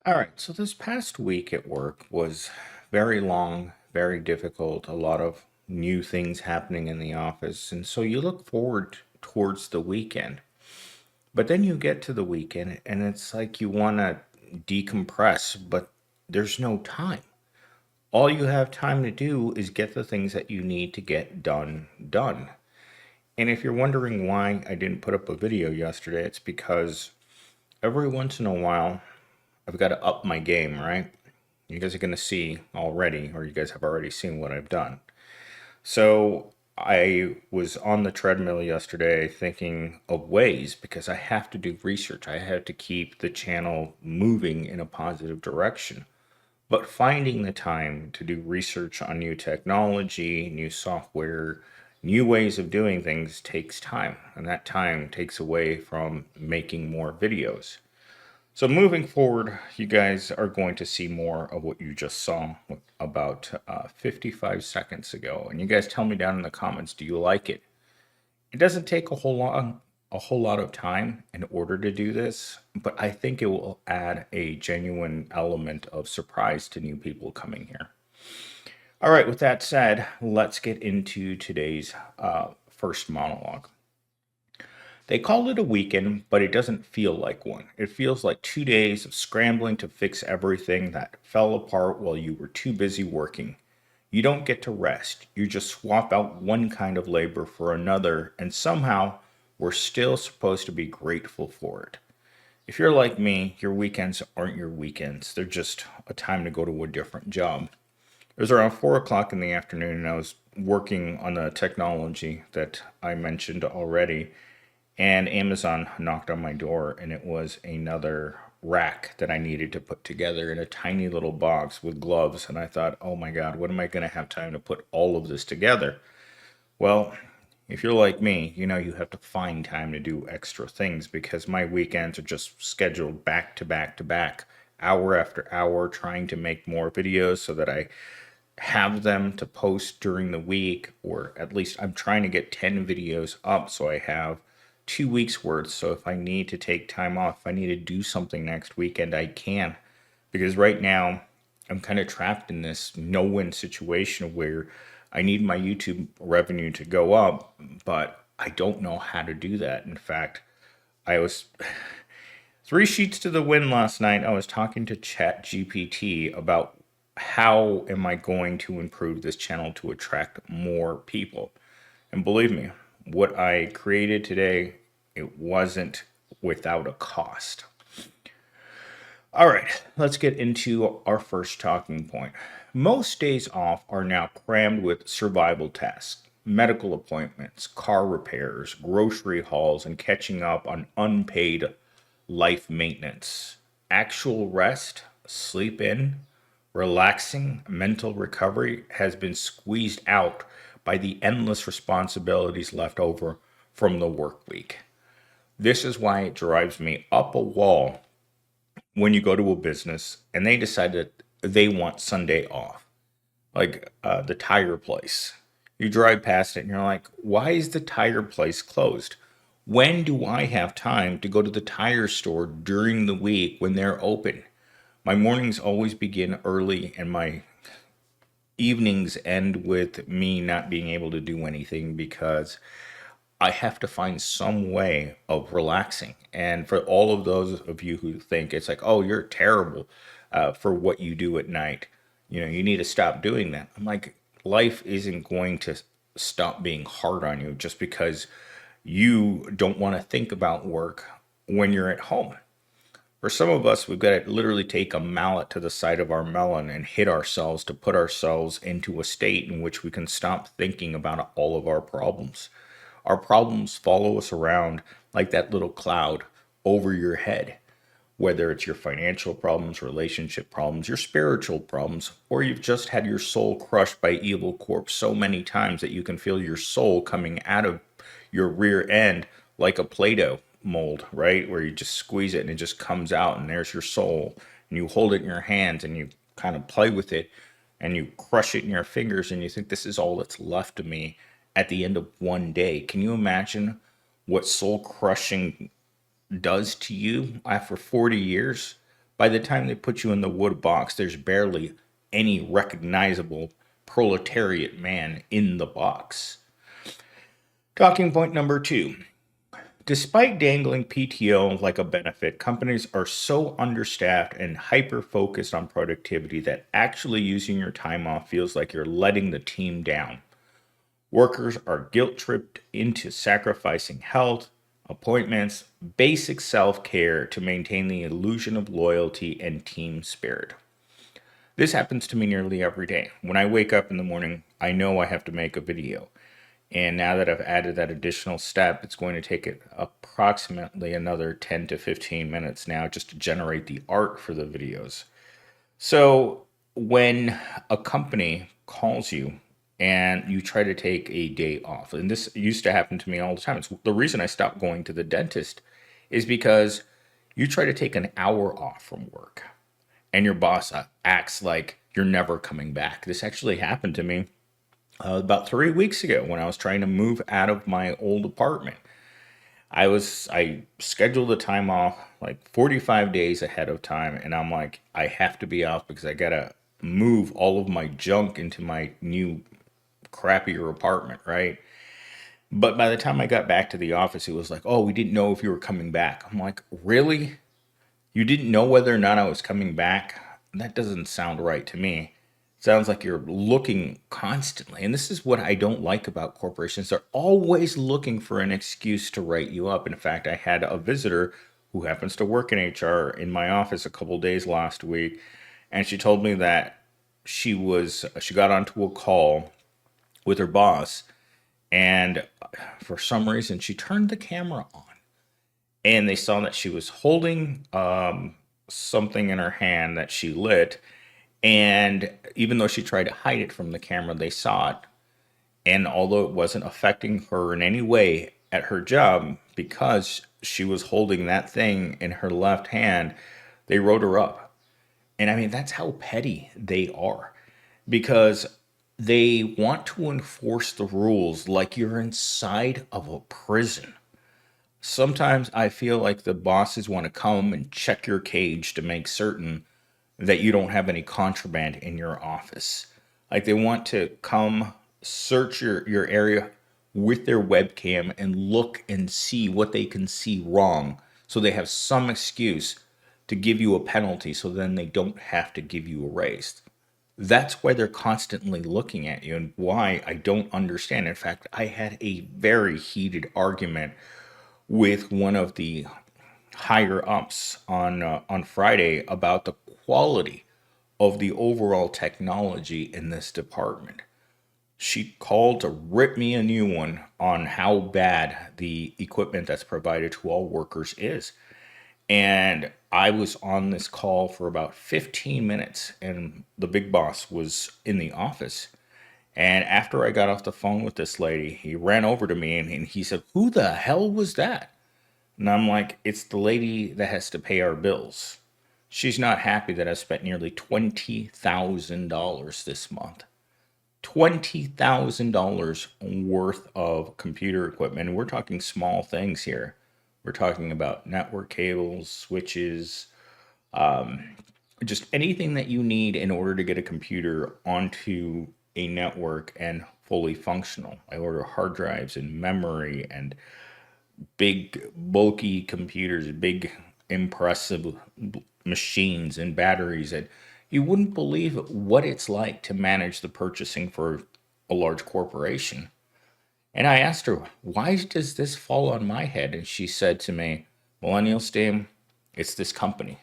All right, so this past week at work was very long, very difficult, a lot of new things happening in the office. And so you look forward towards the weekend. But then you get to the weekend and it's like you want to decompress, but there's no time. All you have time to do is get the things that you need to get done. And if you're wondering why I didn't put up a video yesterday, it's because every once in a while I've got to up my game, right? You guys are going to see already, or you guys have already seen what I've done. So I was on the treadmill yesterday thinking of ways because I have to do research. I have to keep the channel moving in a positive direction. But finding the time to do research on new technology, new software, new ways of doing things takes time. And that time takes away from making more videos. So moving forward, you guys are going to see more of what you just saw about 55 seconds ago. And you guys tell me down in the comments, do you like it? It doesn't take a whole lot of time in order to do this, but I think it will add a genuine element of surprise to new people coming here. All right, with that said, let's get into today's first monologue. They call it a weekend, but it doesn't feel like one. It feels like 2 days of scrambling to fix everything that fell apart while you were too busy working. You don't get to rest. You just swap out one kind of labor for another, and somehow we're still supposed to be grateful for it. If you're like me, your weekends aren't your weekends. They're just a time to go to a different job. It was around 4 o'clock in the afternoon, and I was working on the technology that I mentioned already, and Amazon knocked on my door, and it was another rack that I needed to put together in a tiny little box with gloves. And I thought, oh my God, when am I going to have time to put all of this together? Well, if you're like me, you know you have to find time to do extra things because my weekends are just scheduled back to back to back, hour after hour, trying to make more videos so that I have them to post during the week, or at least I'm trying to get 10 videos up so I have 2 weeks worth. So if I need to take time off, if I need to do something next weekend, I can. Because right now, I'm kind of trapped in this no win situation where I need my YouTube revenue to go up, but I don't know how to do that. In fact, I was 3 sheets to the wind last night. I was talking to Chat GPT about how am I going to improve this channel to attract more people. And believe me, what I created today, it wasn't without a cost. All right, let's get into our first talking point. Most days off are now crammed with survival tasks, medical appointments, car repairs, grocery hauls, and catching up on unpaid life maintenance. Actual rest, sleep in, relaxing, mental recovery has been squeezed out by the endless responsibilities left over from the work week. This is why it drives me up a wall when you go to a business and they decide that they want Sunday off, like the tire place. You drive past it and you're like, why is the tire place closed? When do I have time to go to the tire store during the week when they're open? My mornings always begin early and my evenings end with me not being able to do anything because I have to find some way of relaxing. And for all of those of you who think it's like, oh, you're terrible for what you do at night, you need to stop doing that. I'm like, life isn't going to stop being hard on you just because you don't want to think about work when you're at home. For some of us, we've got to literally take a mallet to the side of our melon and hit ourselves to put ourselves into a state in which we can stop thinking about all of our problems. Our problems follow us around like that little cloud over your head, whether it's your financial problems, relationship problems, your spiritual problems, or you've just had your soul crushed by evil corpse so many times that you can feel your soul coming out of your rear end like a Play-Doh mold, right? Where you just squeeze it and it just comes out and there's your soul. And you hold it in your hands and you kind of play with it and you crush it in your fingers and you think this is all that's left of me at the end of one day. Can you imagine what soul crushing does to you after 40 years? By the time they put you in the wood box, there's barely any recognizable proletariat man in the box. Talking point number two. Despite dangling PTO like a benefit, companies are so understaffed and hyper focused on productivity that actually using your time off feels like you're letting the team down. Workers are guilt tripped into sacrificing health, appointments, basic self care to maintain the illusion of loyalty and team spirit. This happens to me nearly every day. When I wake up in the morning, I know I have to make a video. And now that I've added that additional step, it's going to take it approximately another 10 to 15 minutes now just to generate the art for the videos. So when a company calls you and you try to take a day off, and this used to happen to me all the time. It's the reason I stopped going to the dentist is because you try to take an hour off from work and your boss acts like you're never coming back. This actually happened to me about 3 weeks ago when I was trying to move out of my old apartment. I scheduled the time off like 45 days ahead of time, and I'm like, I have to be off because I gotta move all of my junk into my new crappier apartment, right? But by the time I got back to the office, it was like, oh, we didn't know if you were coming back. I'm like, really? You didn't know whether or not I was coming back? That doesn't sound right to me. Sounds like you're looking constantly. And this is what I don't like about corporations. They're always looking for an excuse to write you up. In fact, I had a visitor who happens to work in HR in my office a couple days last week, and she told me that she got onto a call with her boss, and for some reason she turned the camera on, and they saw that she was holding something in her hand that she lit, and even though she tried to hide it from the camera, they saw it. And although it wasn't affecting her in any way at her job, because she was holding that thing in her left hand, they wrote her up. And I mean, that's how petty they are, because they want to enforce the rules like you're inside of a prison. Sometimes I feel like the bosses want to come and check your cage to make certain that you don't have any contraband in your office. Like they want to come search your area with their webcam and look and see what they can see wrong so they have some excuse to give you a penalty so then they don't have to give you a raise. That's why they're constantly looking at you and why I don't understand. In fact, I had a very heated argument with one of the higher ups on Friday about the quality of the overall technology in this department. She called to rip me a new one on how bad the equipment that's provided to all workers is. And I was on this call for about 15 minutes, and the big boss was in the office. And after I got off the phone with this lady, he ran over to me and he said, "Who the hell was that?" And I'm like, "It's the lady that has to pay our bills. She's not happy that I spent nearly $20,000 this month. $20,000 worth of computer equipment. And we're talking small things here. We're talking about network cables, switches, just anything that you need in order to get a computer onto a network and fully functional. I order hard drives and memory and big, bulky computers, big, impressive machines and batteries, and you wouldn't believe what it's like to manage the purchasing for a large corporation. And I asked her, "Why does this fall on my head?" And she said to me, "Millennial Steam, it's this company.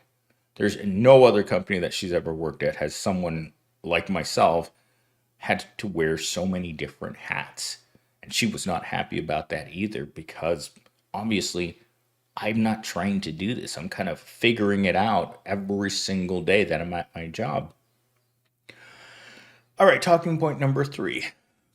There's no other company that she's ever worked at has someone like myself had to wear so many different hats." And she was not happy about that either because obviously I'm not trained to do this. I'm kind of figuring it out every single day that I'm at my job. All right, talking point number three.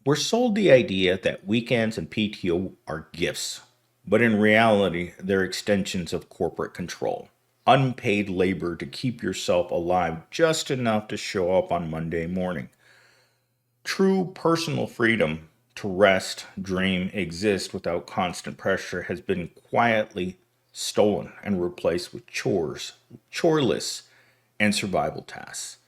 We're sold the idea that weekends and PTO are gifts, but in reality, they're extensions of corporate control. Unpaid labor to keep yourself alive just enough to show up on Monday morning. True personal freedom to rest, dream, exist without constant pressure has been quietly stolen and replaced with chores, choreless and survival tasks.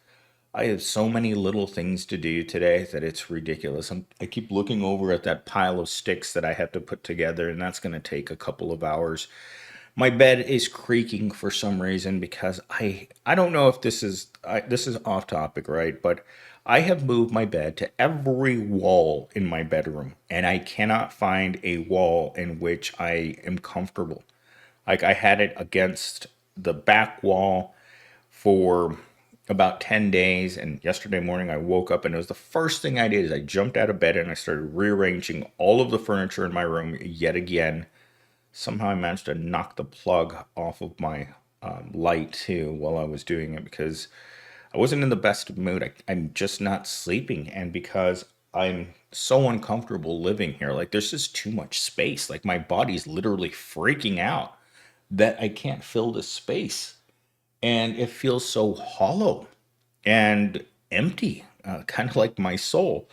I have so many little things to do today that it's ridiculous. I keep looking over at that pile of sticks that I have to put together, and that's going to take a couple of hours. My bed is creaking for some reason because I don't know if this is off topic, right? But I have moved my bed to every wall in my bedroom, and I cannot find a wall in which I am comfortable. Like I had it against the back wall for about 10 days, and yesterday morning I woke up and it was the first thing I did is I jumped out of bed and I started rearranging all of the furniture in my room yet again. Somehow I managed to knock the plug off of my light too while I was doing it because I wasn't in the best mood. I'm just not sleeping, and because I'm so uncomfortable living here, like there's just too much space. Like my body's literally freaking out that I can't fill this space, and it feels so hollow and empty, kind of like my soul.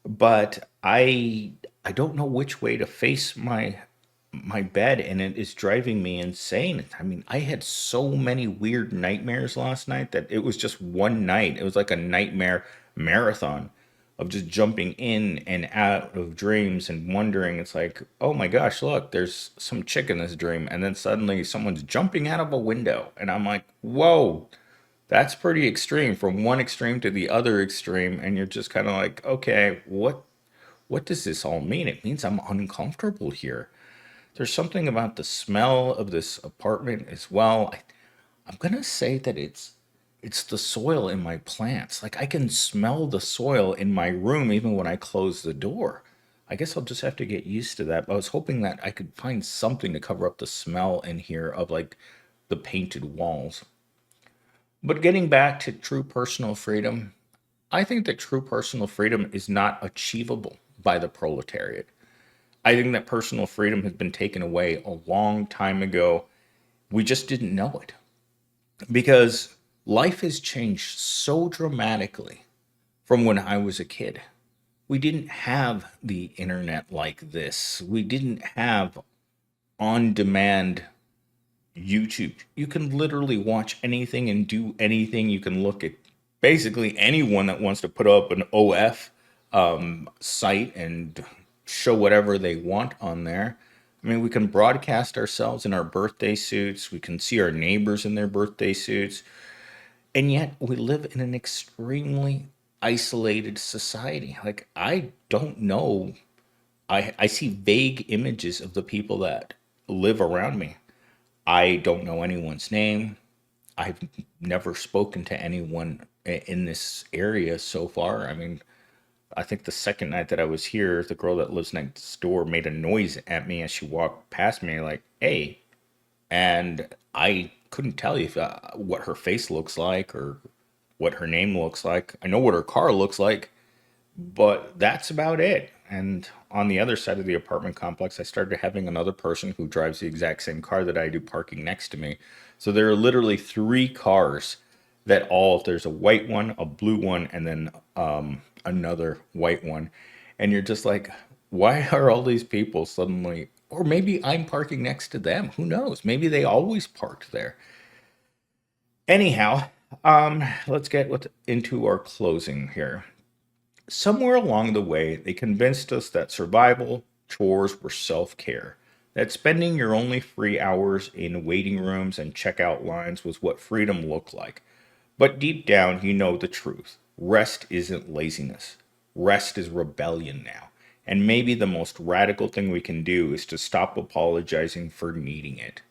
But I don't know which way to face my bed, and it is driving me insane. I mean, I had so many weird nightmares last night that it was just one night. It was like a nightmare marathon of just jumping in and out of dreams and wondering. It's like, oh my gosh, look, there's some chick in this dream, and then suddenly someone's jumping out of a window, and I'm like, whoa, that's pretty extreme, from one extreme to the other extreme, and you're just kind of like, okay, what does this all mean? It means I'm uncomfortable here. There's something about the smell of this apartment as well. I'm gonna say that it's the soil in my plants. Like I can smell the soil in my room even when I close the door. I guess I'll just have to get used to that. I was hoping that I could find something to cover up the smell in here of like the painted walls. But getting back to true personal freedom, I think that true personal freedom is not achievable by the proletariat. I think that personal freedom has been taken away a long time ago. We just didn't know it because life has changed so dramatically from when I was a kid. We didn't have the internet like this. We didn't have on demand YouTube. You can literally watch anything and do anything. You can look at basically anyone that wants to put up an OF site and show whatever they want on there. I mean, we can broadcast ourselves in our birthday suits. We can see our neighbors in their birthday suits. And yet we live in an extremely isolated society. Like, I don't know. I see vague images of the people that live around me. I don't know anyone's name. I've never spoken to anyone in this area so far. I mean, I think the second night that I was here, the girl that lives next door made a noise at me as she walked past me, like, hey. And I couldn't tell you what her face looks like or what her name looks like. I know what her car looks like, but that's about it. And on the other side of the apartment complex, I started having another person who drives the exact same car that I do parking next to me. So there are literally three cars that all, there's a white one, a blue one, and then another white one. And you're just like, why are all these people suddenly, or maybe I'm parking next to them. Who knows? Maybe they always parked there. Anyhow, let's get into our closing here. Somewhere along the way, they convinced us that survival chores were self care, that spending your only free hours in waiting rooms and checkout lines was what freedom looked like. But deep down, you know the truth. Rest isn't laziness, rest is rebellion now. And maybe the most radical thing we can do is to stop apologizing for needing it.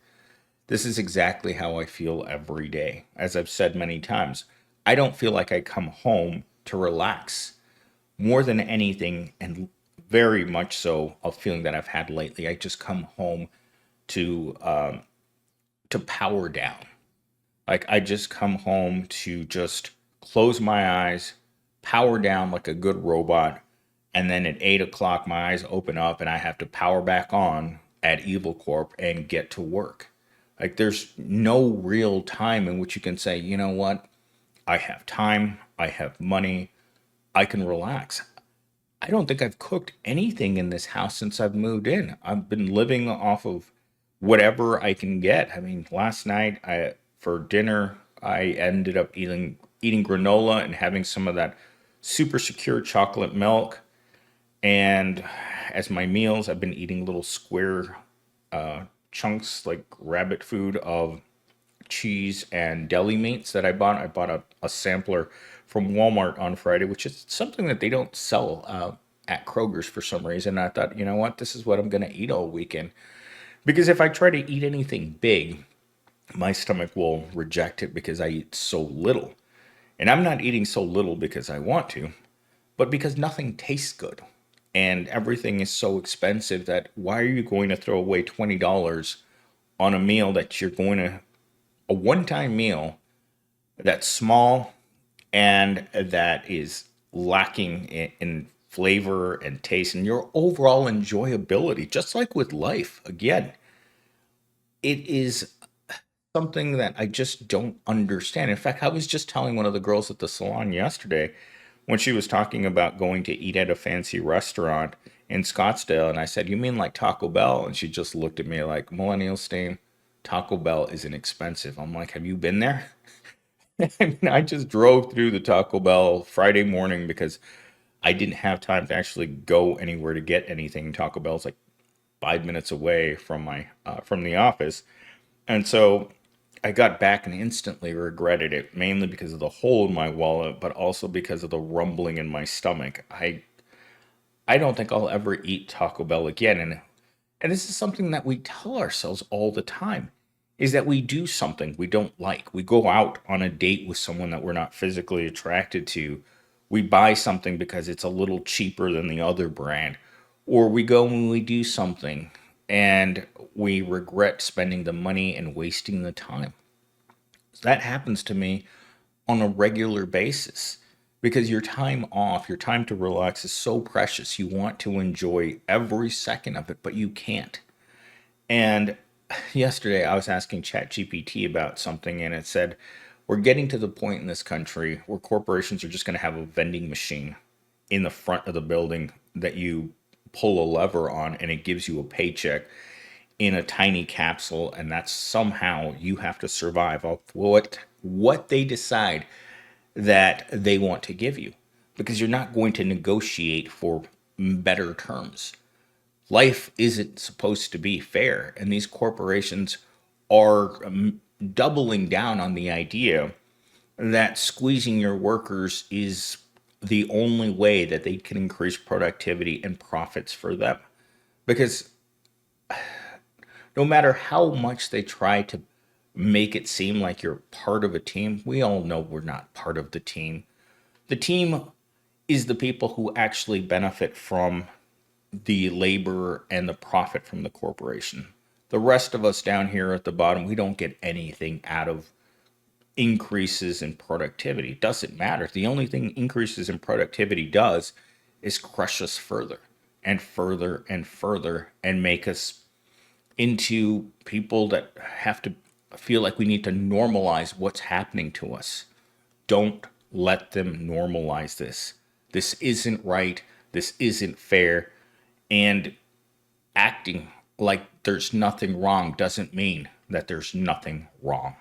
This is exactly how I feel every day. As I've said many times, I don't feel like I come home to relax more than anything, and very much so a feeling that I've had lately. I just come home to to power down. Like I just come home to just close my eyes, power down like a good robot, and then at 8 o'clock my eyes open up and I have to power back on at Evil Corp and get to work. Like there's no real time in which you can say, you know what, I have time, I have money, I can relax. I don't think I've cooked anything in this house since I've moved in. I've been living off of whatever I can get. I mean, last night I for dinner I ended up eating granola and having some of that super secure chocolate milk. And as my meals, I've been eating little square chunks like rabbit food of cheese and deli meats that I bought. I bought a sampler from Walmart on Friday, which is something that they don't sell at Kroger's for some reason. I thought, you know what, this is what I'm going to eat all weekend. Because if I try to eat anything big, my stomach will reject it because I eat so little. And I'm not eating so little because I want to, but because nothing tastes good. And everything is so expensive that why are you going to throw away $20 on a meal that you're going to, a one time meal that's small and that is lacking in flavor and taste and your overall enjoyability, just like with life. Again, it is something that I just don't understand. In fact, I was just telling one of the girls at the salon yesterday when she was talking about going to eat at a fancy restaurant in Scottsdale, and I said, "You mean like Taco Bell?" And she just looked at me like, "Millennial Stain, Taco Bell isn't expensive." I'm like, "Have you been there?" I mean, I just drove through the Taco Bell Friday morning because I didn't have time to actually go anywhere to get anything. Taco Bell's like 5 minutes away from my from the office, and so I got back and instantly regretted it, mainly because of the hole in my wallet, but also because of the rumbling in my stomach. I don't think I'll ever eat Taco Bell again, and this is something that we tell ourselves all the time is that we do something we don't like. We go out on a date with someone that we're not physically attracted to. We buy something because it's a little cheaper than the other brand. Or we go and we do something and we regret spending the money and wasting the time. That happens to me on a regular basis because your time off, your time to relax is so precious. You want to enjoy every second of it, but you can't. And yesterday I was asking ChatGPT about something and it said, we're getting to the point in this country where corporations are just going to have a vending machine in the front of the building that you pull a lever on and it gives you a paycheck in a tiny capsule, and that's somehow you have to survive off what they decide that they want to give you because you're not going to negotiate for better terms. Life isn't supposed to be fair, and these corporations are doubling down on the idea that squeezing your workers is the only way that they can increase productivity and profits for them. Because no matter how much they try to make it seem like you're part of a team, we all know we're not part of the team. The team is the people who actually benefit from the labor and the profit from the corporation. The rest of us down here at the bottom, we don't get anything out of increases in productivity. It doesn't matter. The only thing increases in productivity does is crush us further and further and further and make us into people that have to feel like we need to normalize what's happening to us. Don't let them normalize this. This isn't right. This isn't fair. And acting like there's nothing wrong doesn't mean that there's nothing wrong.